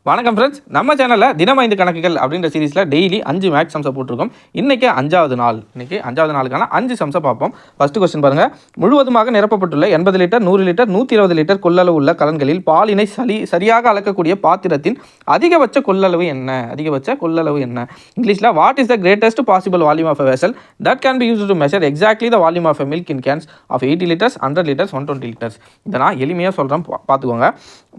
வணக்கம் ஃப்ரெண்ட்ஸ், நம்ம சேனலில் தினம் 5 கணக்குகள் அப்படின்ற சீரீஸில் டெய்லி 5 மேக்ஸ் சம்ஸை போட்டிருக்கோம். இன்றைக்கி அஞ்சாவது நாளுக்கான 5 சம்ஸை பார்ப்போம். ஃபஸ்ட்டு கொஸ்டின் பாருங்கள். முழுவதுமாக நிரப்பப்பட்டுள்ள 80 லிட்டர் 100 லிட்டர் 120 லிட்டர் கொள்ளளவு உள்ள கலன்களில் பாலினை சரியாக அளக்கக்கூடிய பாத்திரத்தின் அதிகபட்ச கொள்ளளவு என்ன? இங்கிலீஷில் what is the greatest possible volume of a vessel that can be used to measure exactly the volume of a milk in cans of 80 litres 100 litres 120 litres. இதை நான் எளிமையாக சொல்கிறேன், பார்த்துக்கோங்க.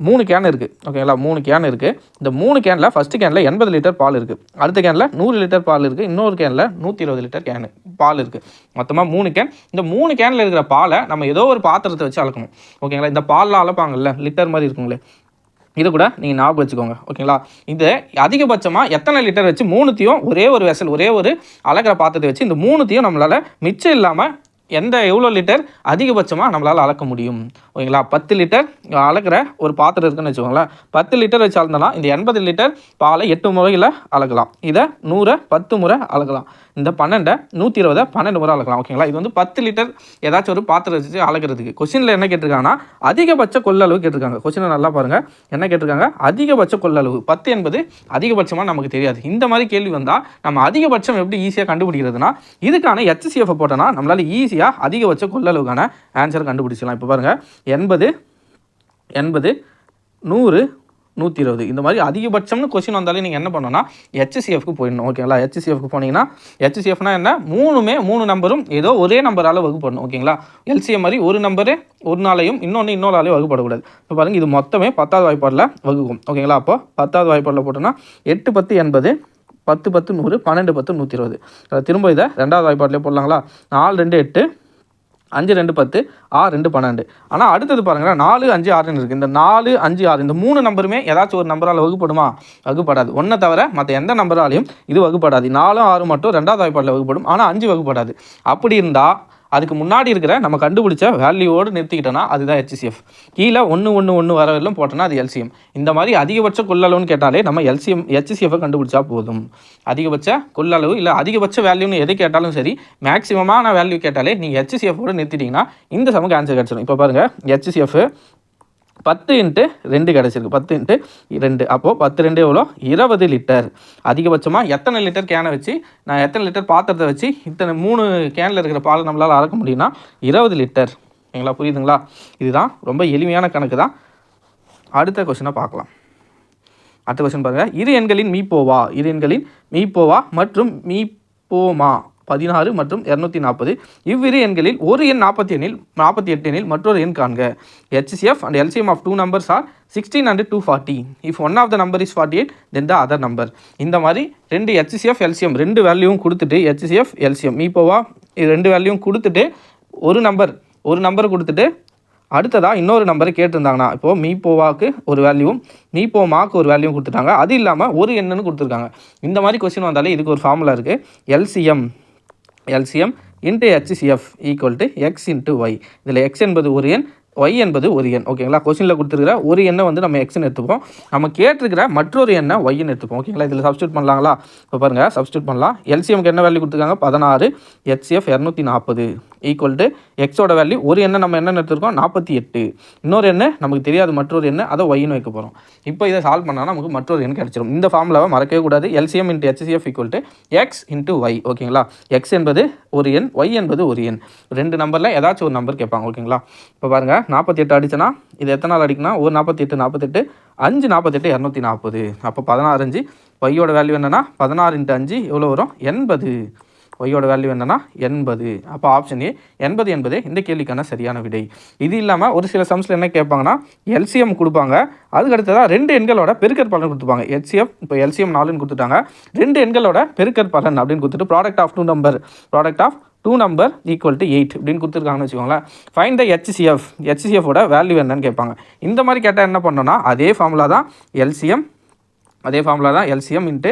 3 கேன் இருக்குது, ஓகேங்களா? 3 கேன் இருக்குது. இந்த 3 கேனில் ஃபஸ்ட்டு கேனில் 80 லிட்டர் பால் இருக்குது, அடுத்த கேனில் 100 லிட்டர் பால் இருக்குது, இன்னொரு கேனில் 120 லிட்டர் பால் இருக்குது. மொத்தமாக 3 கேன். இந்த 3 கேனில் இருக்கிற பாலை நம்ம ஏதோ ஒரு பாத்திரத்தை வச்சு அளக்கணும், ஓகேங்களா? இந்த பாலில் அளப்பாங்கல்ல, லிட்டர் மாதிரி இருக்குங்களே, இது கூட நீங்கள் ஞாபகம் வச்சுக்கோங்க, ஓகேங்களா? இது அதிகபட்சமாக எத்தனை லிட்டர் வச்சு 3த்தையும் ஒரே ஒரு வெசல், ஒரே ஒரு அளக்கிற பாத்திரத்தை வச்சு இந்த 3த்தையும் நம்மளால் மிச்சம் இல்லாமல் எவ்வளோ லிட்டர் அதிகபட்சமாக நம்மளால் அளக்க முடியும், ஓகேங்களா? 10 லிட்டர் அளக்கிற ஒரு பாத்திரம் இருக்குன்னு வச்சுக்கோங்களேன். 10 லிட்டர் வச்சு அளந்தோன்னா இந்த 80 லிட்டர் பாலை 8 முறையில் அளக்கலாம். இதை 100 10 முறை அளக்கலாம். இந்த 12 120 12 முறை அளக்கலாம், ஓகேங்களா? இது வந்து 10 லிட்டர் ஏதாச்சும் ஒரு பாத்திரம் வச்சு அளக்கிறதுக்கு. கொஸ்டினில் என்ன கேட்டிருக்காங்கன்னா அதிகபட்ச கொள்ளளவு கேட்டிருக்காங்க. கொஸ்டினை நல்லா பாருங்கள், என்ன கேட்டிருக்காங்க? அதிகபட்ச கொள்ளளவு. 10 என்பது அதிகபட்சமாக நமக்கு தெரியாது. இந்த மாதிரி கேள்வி வந்தால் நம்ம அதிகபட்சம் எப்படி ஈஸியாக கண்டுபிடிக்கிறதுனா இதுக்கான HCF போட்டோன்னா நம்மளால் ஈஸியாக அதிகபட்ச கொள்ளளவுக்கான ஆன்சர் கண்டுபிடிச்சிடலாம். இப்போ பாருங்கள், 80 100 120 இந்த மாதிரி அதிகபட்சம்னு கொஸ்டின் வந்தாலே நீங்கள் என்ன பண்ணணும்னா HCFக்கு போயிடணும், ஓகேங்களா? HCFக்கு போனீங்கன்னா HCFனா என்ன? 3 நம்பரும் ஏதோ ஒரே நம்பரால் வகுப்படணும், ஓகேங்களா? LCM மாதிரி ஒரு நம்பரு ஒரு நாளையும் இன்னொரு வகுப்படக்கூடாது. இப்போ பாருங்கள், இது மொத்தமே 10வது வாய்ப்பாடில் வகுக்கும், ஓகேங்களா? அப்போ 10வது வாய்ப்பாடில் போட்டோன்னா 8 10 80 10 10 100 12 10 120. திரும்ப இதை 2வது வாய்ப்பாட்டிலே போடலாங்களா? 4 2 8 5 2 10 6 2 12. ஆனால் அடுத்தது பாருங்களேன், 4 5 6 இருக்குது. இந்த 4 5 6 இந்த 3 நம்பருமே ஏதாச்சும் ஒரு நம்பரால் வகுப்படுமா? வகுப்படாது. ஒன்றை தவிர மற்ற எந்த நம்பராலையும் இது வகுப்படாது. 4 6 மட்டும் 2வது வாய்ப்பாட்டில் வகுப்படும், ஆனால் 5 வகுப்படாது. அப்படி இருந்தால் அதுக்கு முன்னாடி இருக்கிற நம்ம கண்டுபிடிச்ச வேல்யூவோடு நிறுத்திக்கிட்டோன்னா அதுதான் HCF. கீழே 1 1 1 வரவெல்லாம் போட்டோன்னா அது LCM. இந்த மாதிரி அதிகபட்ச கொள்ளளவுன்னு கேட்டாலே நம்ம HCF கண்டுபிடிச்சா போதும். அதிகபட்ச கொள்ளளவு இல்லை அதிகபட்ச வேல்யூன்னு எது கேட்டாலும் சரி, மேக்ஸிமமான வேல்யூ கேட்டாலே நீங்கள் HCFோடு நிறுத்திட்டிங்கன்னா இந்த சமக்கு ஆன்சர் கிடச்சிடும். இப்போ பாருங்கள், HCF 10 × 2 கிடச்சிருக்கு. 10 × 2 அப்போது 10 2 எவ்வளோ? 20 லிட்டர். அதிகபட்சமாக எத்தனை லிட்டர் கேனை வச்சு நான் எத்தனை லிட்டர் பாத்திரத்தை வச்சு இத்தனை 3 கேனில் இருக்கிற பாலை நம்மளால் அளக்க முடியும்னா 20 லிட்டர், ஓகேங்களா? புரியுதுங்களா? இதுதான் ரொம்ப எளிமையான கணக்கு தான். அடுத்த கொஸ்டினை பார்க்கலாம். அடுத்த கொஸ்டின் பாருங்கள். இரு எண்களின் மீப்போவா மற்றும் மீப்போமா 16 மற்றும் 240. இவ்விரு எண்களில் ஒரு எண் 48 எனில் மற்றொரு எண் காண்க. HCF and LCM of two numbers are 16 and 240. If one of the number is 48, then the other number. இந்த மாதிரி 2 HCF LCM 2 வேல்யூவும் கொடுத்துட்டு HCF LCM மீப்போவா இது 2 வேல்யூவும் கொடுத்துட்டு ஒரு நம்பர் கொடுத்துட்டு அடுத்ததாக இன்னொரு நம்பரை கேட்டிருந்தாங்கன்னா, இப்போது மீப்போவாக்கு ஒரு வேல்யூவும் மீப்போமாக்கு ஒரு வேல்யூவும் கொடுத்துட்டாங்க. அது இல்லாமல் ஒரு எண்ணுன்னு கொடுத்துருக்காங்க. இந்த மாதிரி கொஸ்டின் வந்தாலே இதுக்கு ஒரு ஃபார்முலா இருக்குது. LCM into HCF equal to X into Y. இதில் X என்பது ஒரு எண், Y என்பது ஒரு எண், ஓகேங்களா? கொஸ்டினில் கொடுத்துருக்கிற ஒரு எண்ணை வந்து நம்ம எக்ஸ்ன்னு எடுத்துப்போம், நம்ம கேட்டிருக்கிற மற்றொரு எண்ணை ஒய்ன்னு எடுத்துப்போம், ஓகேங்களா? இதில் சப்ஸ்டியூட் பண்ணலாங்களா? இப்போ பாருங்கள், சப்ஸ்டியூட் பண்ணலாம். LCMக்கு என்ன வேல்யூ கொடுத்துருக்காங்க? 16, HCF 240 ஈக்குவல் டு எக்ஸோட வேல்யூ ஒரு எண்ணை நம்ம என்ன எடுத்துருக்கோம்? 48. இன்னொரு எண்ணு நமக்கு தெரியாது, மற்றொரு எண்ணு, அதை ஒய்ன்னு வைக்க போகிறோம். இப்போ இதை சால்வ் பண்ணால் நமக்கு மற்றொரு எண் கிடச்சிடும். இந்த ஃபார்முலாவை மறக்கவே கூடாது. LCM into HCF equal to X into Y, ஓகேங்களா? X என்பது ஒரு எண், Y என்பது ஒரு எண். 2 நம்பரில் ஏதாச்சும் ஒரு நம்பர் கேட்பாங்க, ஓகேங்களா? இப்போ பாருங்கள், 48 அடிச்சனா இது எத்தனை நாள் அடிக்குன்னா ஒரு 48 5 48 240. அப்போ 16 5 ஒய்யோட வேல்யூ என்னென்னா 16 × 5 எவ்வளோ வரும்? 80. ஒய்யோட வேல்யூ என்னென்னா 80. அப்போ ஆப்ஷன் ஏ 80 என்பதே இந்த கேள்விக்கான சரியான விடை. இது இல்லாமல் ஒரு சில சம்ஸில் என்ன கேட்பாங்கன்னா LCM கொடுப்பாங்க, அதுக்கு அடுத்ததாக 2 எண்களோட பெருக்கற் பலன் கொடுத்துப்பாங்க. HCF இப்போ LCM 4ன்னு கொடுத்துட்டாங்க, 2 எண்களோட பெருக்கற் பலன் அப்படின்னு கொடுத்துட்டு product of two number equal to 8 அப்படின்னு கொடுத்துருக்காங்கன்னு வச்சுக்கோங்களேன். ஃபைண்ட் த HCFோட வேல்யூ என்னன்னு கேட்பாங்க. இந்த மாதிரி கேட்டால் என்ன பண்ணோன்னா அதே ஃபார்முலா தான். LCM அதே ஃபார்முலா தான் LCM into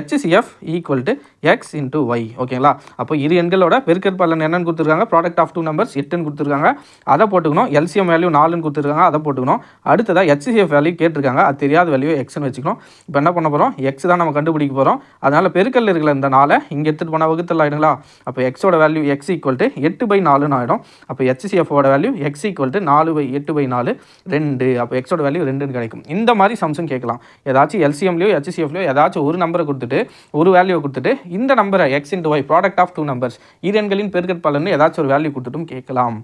HCF equal to x into y. ஓகேங்களா? அப்போ இரு எண்களோட பெருக்கற் பலன் என்னன்னு கொடுத்துருக்காங்க, ப்ராடக்ட் ஆஃப் 2 நம்பர்ஸ் 8ன்னு கொடுத்துருக்காங்க, அதை போட்டுக்கணும். எல்சிஎம் வேல்யூ 4ன்னு கொடுத்துருக்காங்க, அதை போட்டுக்கணும். அடுத்ததாக HCF வேல்யூ கேட்டிருக்காங்க, அது தெரியாத வேல்யூ எக்ஸ்ன்னு வச்சுக்கணும். இப்போ என்ன பண்ண போகிறோம், எக்ஸ் தான் நம்ம கண்டுபிடிக்க போகிறோம். அதனால் பெருக்கல் இருக்கிற இந்த 4 இங்கே எடுத்துகிட்டு போனால் வகுத்தல் ஆகிடுங்களா? அப்போ எக்ஸோட வேல்யூ எக்ஸ் ஈக்குவல் டு 8/4ன்னு ஆகிடும். அப்போ HCFோட வேல்யூ எக்ஸ் ஈக்குவல் டு 4/8/4 2. அப்போ எக்ஸோட வேல்யூ 2ன்னு கிடைக்கும். இந்த மாதிரி சம்ஸும் கேட்கலாம். ஏதாச்சும் எல்சிஎம்லையோ HCFலையோ ஏதாச்சும் ஒரு நம்பரை கொடுத்துட்டு ஒரு வேல்யூவை கொடுத்துட்டு இந்த நம்பரை x into y product of 2 numbers இரு எண்களின் பெருக்கற் பலன் ஏதாச்சும் ஒரு வேல்யூ கொடுத்துட்டும் கேட்கலாம்.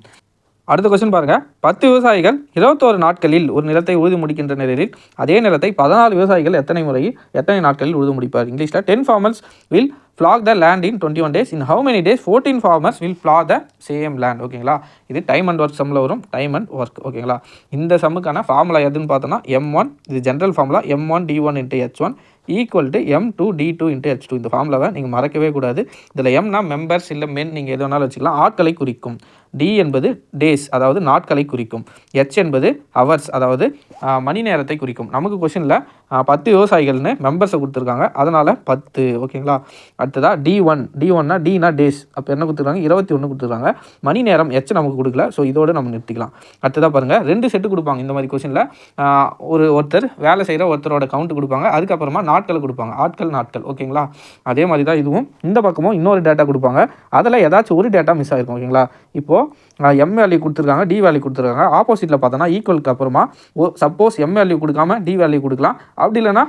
அடுத்த கொஸ்டின் பாருங்க. 10 விவசாயிகள் 21 நாட்களில் ஒரு நிலத்தை உழுது முடிக்கின்ற நிலையில் அதே நிலத்தை 14 விவசாயிகள் எத்தனை நாட்களில் உழுது முடிப்பார்? இங்கிலீஷில் 10 farmers will plough the land in 21 days. In how many days 14 farmers will plough the same land? ஓகேங்களா? இது டைம் அண்ட் ஒர்க் சம்மில் வரும். Time and work. ஓகேங்களா? இந்த சம்முக்கான ஃபார்முலா எதுன்னு பார்த்தோன்னா M1, இது general formula, M1 D1 × H1 equal to M2 D2 × H2. இந்த ஃபார்முலாவை நீங்கள் மறக்கவே கூடாது. இதில் எம்னா மெம்பர்ஸ் இல்லை மென், நீங்கள் எது வேணாலும் வச்சுக்கலாம். ஆட்களை குறிக்கும். டி என்பது டேஸ், அதாவது நாட்களை குறிக்கும். H என்பது ஹவர்ஸ், அதாவது மணி நேரத்தை குறிக்கும். நமக்கு கொஷனில் 10 விவசாயிகள்னு மெம்பர்ஸை கொடுத்துருக்காங்க, அதனால் 10. ஓகேங்களா? அடுத்ததாக D1னா டினா டேஸ், அப்போ என்ன கொடுத்துருக்காங்க, 21 கொடுத்துருக்காங்க. மணி நேரம் H நமக்கு கொடுக்கல, ஸோ இதோடு நம்ம நிறுத்திக்கலாம். அடுத்ததாக பாருங்கள், 2 செட்டு கொடுப்பாங்க இந்த மாதிரி கொஷனில். ஒருத்தர் வேலை செய்கிற ஒருத்தரோட கவுண்ட் கொடுப்பாங்க, அதுக்கப்புறமா நாட்களை கொடுப்பாங்க, நாட்கள். ஓகேங்களா? அதே மாதிரி தான் இதுவும். இந்த பக்கமும் இன்னொரு டேட்டா கொடுப்பாங்க, அதில் ஏதாச்சும் ஒரு டேட்டா மிஸ் ஆகிருக்கும். ஓகேங்களா? இப்போது எம் வேல்யூ கொடுத்துருக்காங்க, டி வேல்யூ கொடுத்துருக்காங்க. ஆப்போசிட்டில் பார்த்தோன்னா ஈக்குவலுக்கு அப்புறமா சப்போஸ் எம் வேல்யூ கொடுக்காம டி வேல்யூ கொடுக்கலாம், அப்படி இல்லைனா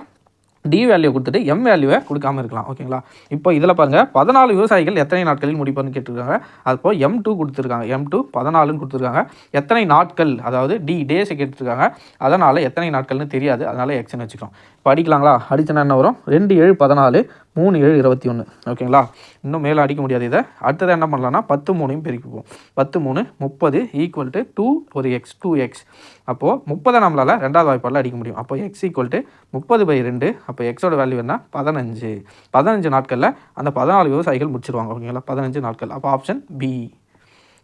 டி வேல்யூ கொடுத்துட்டு எம் வேல்யூவை கொடுக்காம இருக்கலாம். ஓகேங்களா? இப்போ இதில் பாருங்கள், 14 விவசாயிகள் எத்தனை நாட்களில் முடிப்பார்னு கேட்டிருக்காங்க. அப்போ M2 கொடுத்துருக்காங்க, M2 14ன்னு கொடுத்துருக்காங்க. எத்தனை நாட்கள், அதாவது டேஸை கேட்டுருக்காங்க, அதனால் எத்தனை நாட்கள்னு தெரியாது, அதனால் எக்ஸ்ன்னு வச்சுக்கலாம். இப்போ அடிக்கலாங்களா? அடிச்சுன்னா என்ன வரும், 2 7 14, 3 7 21. ஓகேங்களா? இன்னும் மேலே அடிக்க முடியாது. இதை அடுத்தது என்ன பண்ணலாம்னா 10 3 பெருக்கிப்போம். 10 3 30 ஈக்குவல் டு 2 ஒரு எக்ஸ் 2x. அப்போது 30 நம்மளால் ரெண்டாவது வாய்ப்பாடில் அடிக்க முடியும். அப்போ எக்ஸ் ஈக்குவல் டு 30/2. அப்போ எக்ஸோட வேல்யூ என்ன, 15 நாட்களில் அந்த 14 விவசாயிகள் முடிச்சிருவாங்க. ஓகேங்களா? 15 நாட்கள். அப்போ ஆப்ஷன் பி.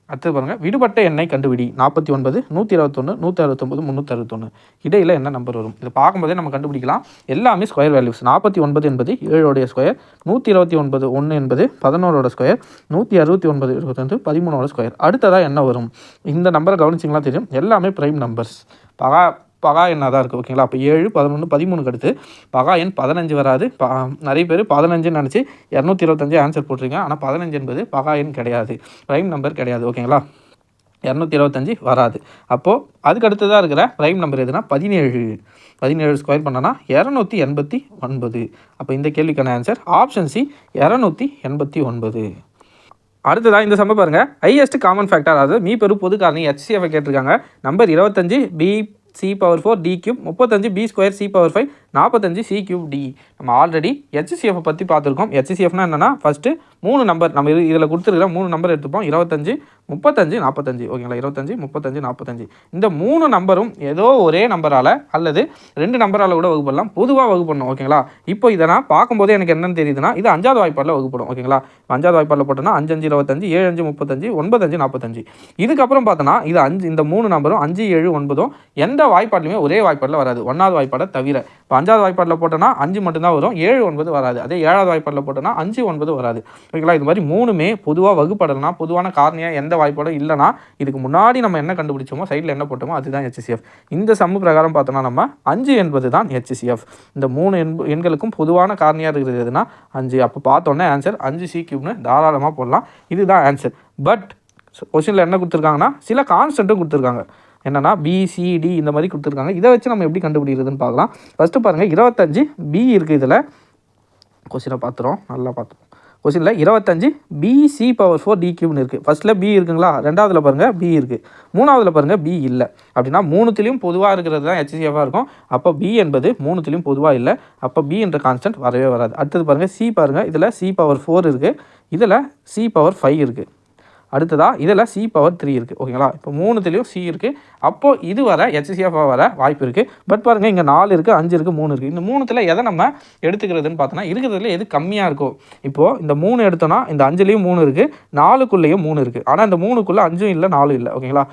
அடுத்தது பாருங்கள், விடுபட்ட எண்ணை கண்டுபிடி. 49 121 169 361. இடையில் என்ன நம்பர் வரும்? இதை பார்க்கும்போதே நம்ம கண்டுபிடிக்கலாம். எல்லாமே ஸ்கொயர் வேல்யூஸ். 49 என்பது 7 ஸ்கொயர், 129 1 என்பது 11 ஸ்கொயர், 169 21 13 ஸ்கொயர். அடுத்ததாக என்ன வரும்? இந்த நம்பரை கவனிச்சிங்களா தெரியும், எல்லாமே ப்ரைம் நம்பர்ஸ். பகா எண்ணாக தான் இருக்குது. ஓகேங்களா? அப்போ 7 11 13 அடுத்து பகா எண் 15 வராது. நிறைய பேர் 15 நினச்சி 225 ஆன்சர் போட்டிருக்கீங்க, ஆனால் 15 என்பது பகா எண் கிடையாது, ப்ரைம் நம்பர் கிடையாது. ஓகேங்களா? 225 வராது. அப்போது அதுக்கு அடுத்ததாக இருக்கிற ப்ரைம் நம்பர் எதுனா 17 ஸ்கொயர் பண்ணனா 289. அப்போ இந்த கேள்விக்கான ஆன்சர் ஆப்ஷன் சி 289. அடுத்ததாக இந்த சம்பவம் பாருங்கள், ஹையஸ்ட் காமன் ஃபேக்டர், அதாவது மீ பெரு பொது காரணி HCF கேட்டிருக்காங்க. Number 25 B⁴ D³ 35 B² C⁴ 5 45 C³ D. நம்ம ஆல்ரெடி HCF பற்றி பார்த்துருக்கோம். HCFனா என்னென்னா ஃபஸ்ட்டு 3 நம்பர் நம்ம இதில் கொடுத்துருக்கிற 3 நம்பர் எடுத்துப்போம். 25 35 45. ஓகேங்களா? 25 35 45. இந்த 3 நம்பரும் ஏதோ ஒரே நம்பரால் அல்லது 2 நம்பரால் கூட வகுப்படலாம், பொதுவாக வகுப்படணும். ஓகேங்களா? இப்போ இதை நான் பார்க்கும்போது எனக்கு என்னென்னு தெரியுதுன்னா, இது 5வது வாய்ப்பாடில் வகுப்படும். ஓகேங்களா? 5வது வாய்ப்பாடில் போட்டோன்னா 5 5 25 7 5 35 9 5 45. இதுக்கப்புறம் பார்த்தோன்னா இது 5, இந்த 3 நம்பரும் 5 7 9 எந்த வாய்ப்பாட்லையுமே ஒரே வாய்ப்பாடில் வராது, 1வது வாய்ப்பாடை தவிர. இப்போ 5வது வாய்ப்பாடில் போட்டோன்னா 5 மட்டும்தான் வரும், 7 9 வராது. அதே 7வது வாய்ப்பாடில் போட்டோன்னா 5 9 வராது. ஓகேங்களா? இது மாதிரி 3மே பொதுவாக வகுப்படலாம். பொதுவான காரணியாக எந்த வாய்ப்பாடும் இல்லைனா இதுக்கு முன்னாடி நம்ம என்ன கண்டுபிடிச்சோமோ சைடில் என்ன போட்டோமோ அதுதான் HCF. இந்த சம்மு பிரகாரம் பார்த்தோன்னா நம்ம 5 என்பது தான் HCF. இந்த 3 எண்களுக்கும் பொதுவான காரணியாக இருக்கிறது எதுனா 5. அப்போ பார்த்தோன்னே ஆன்சர் 5 C³ தாராளமாக போடலாம். இதுதான் ஆன்சர். பட் கொஸ்டினில் என்ன கொடுத்துருக்காங்கன்னா சில கான்ஸ்டன்ட்டும் கொடுத்துருக்காங்க. என்னென்னா BCD இந்த மாதிரி கொடுத்துருக்காங்க. இதை வச்சு நம்ம எப்படி கண்டுபிடிக்கிறதுன்னு பார்க்கலாம். ஃபஸ்ட்டு பாருங்கள், 25 B இருக்குது. இதில் கொஸ்டினை பார்த்துறோம், நல்லா பார்த்துப்போம். கொஸ்டினில் 25 BC⁴ D³ இருக்குது. ஃபஸ்ட்டில் B இருக்குங்களா, ரெண்டாவதுல பாருங்கள் B இருக்குது, மூணாவதுல பாருங்கள் B இல்லை. அப்படின்னா 3த்துலேயும் பொதுவாக இருக்கிறது தான் HCF இருக்கும். அப்போ B என்பது 3த்துலேயும் பொதுவாக இல்லை. அப்போ B என்ற கான்ஸ்டன்ட் வரவே வராது. அடுத்தது பாருங்கள் C பாருங்கள், இதில் C⁴ இருக்குது, இதில் C⁴ இருக்குது. அடுத்ததாக இதில் C⁴ இருக்குது. ஓகேங்களா? இப்போ 3த்துலேயும் C இருக்குது. அப்போது இது வர HCF வர வாய்ப்பு இருக்குது. பட் பாருங்கள், இங்கே 4 இருக்குது, 5 இருக்குது, 3 இருக்குது. இந்த 3த்தில் எதை நம்ம எடுத்துக்கிறதுன்னு பார்த்தோன்னா இருக்கிறதுல எது கம்மியாக இருக்கும். இப்போது இந்த 3 எடுத்தோன்னா இந்த 5லேயும் 3 இருக்குது, 4க்குள்ளேயும் 3 இருக்குது. ஆனால் இந்த 3க்குள்ளே 5 இல்லை 4 இல்லை. ஓகேங்களா?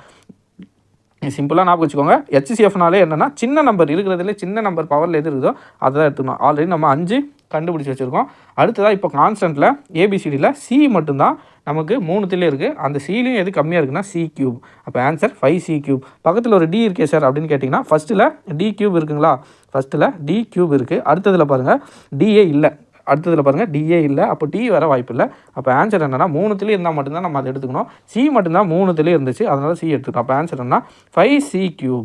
சிம்பிளாக ஞாபகம் வச்சுக்கோங்க. HCFனாலே என்னென்னா சின்ன நம்பர் இருக்கிறதுலே சின்ன நம்பர் பவரில் எது இருக்குதோ அதை தான் எடுத்துக்கணும். ஆல்ரெடி நம்ம 5 கண்டுபிடிச்சி வச்சுருக்கோம். அடுத்ததாக இப்போ கான்ஸ்டன்ட்டில் ஏபிசிடியில் சி மட்டும்தான் நமக்கு 3த்துலேயே இருக்குது. அந்த சிலையும் எது கம்மியாக இருக்குன்னா C3. அப்போ ஆன்சர் 5C3. பக்கத்தில் ஒரு டி இருக்கே சார் அப்படின்னு கேட்டிங்கன்னா ஃபஸ்ட்டில் D3 இருக்குங்களா? ஃபஸ்ட்டில் D3 இருக்குது. அடுத்ததில் பாருங்கள் டிஏ இல்லை. அடுத்ததில் பாருங்கள் டிஏ இல்லை. அப்போ டி வர வாய்ப்பு இல்லை. அப்போ ஆன்சர் என்னென்னா 3த்துலேயே இருந்தால் மட்டும்தான் நம்ம அதை எடுத்துக்கணும். சி மட்டும்தான் 3த்துலேயே இருந்துச்சு, அதனால சி எடுத்துக்கணும். அப்போ ஆன்சர் என்னன்னா 5C3.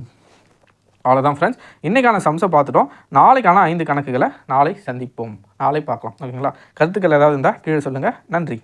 அவ்வளோதான் ஃப்ரெண்ட்ஸ், இன்றைக்கான சம்ஸை பார்த்துட்டோம். நாளைக்கான 5 கணக்குகளை நாளை சந்திப்போம். நாளை பார்க்கலாம். ஓகேங்களா? கருத்துக்கள் ஏதாவது இருந்தால் கீழே சொல்லுங்கள். நன்றி.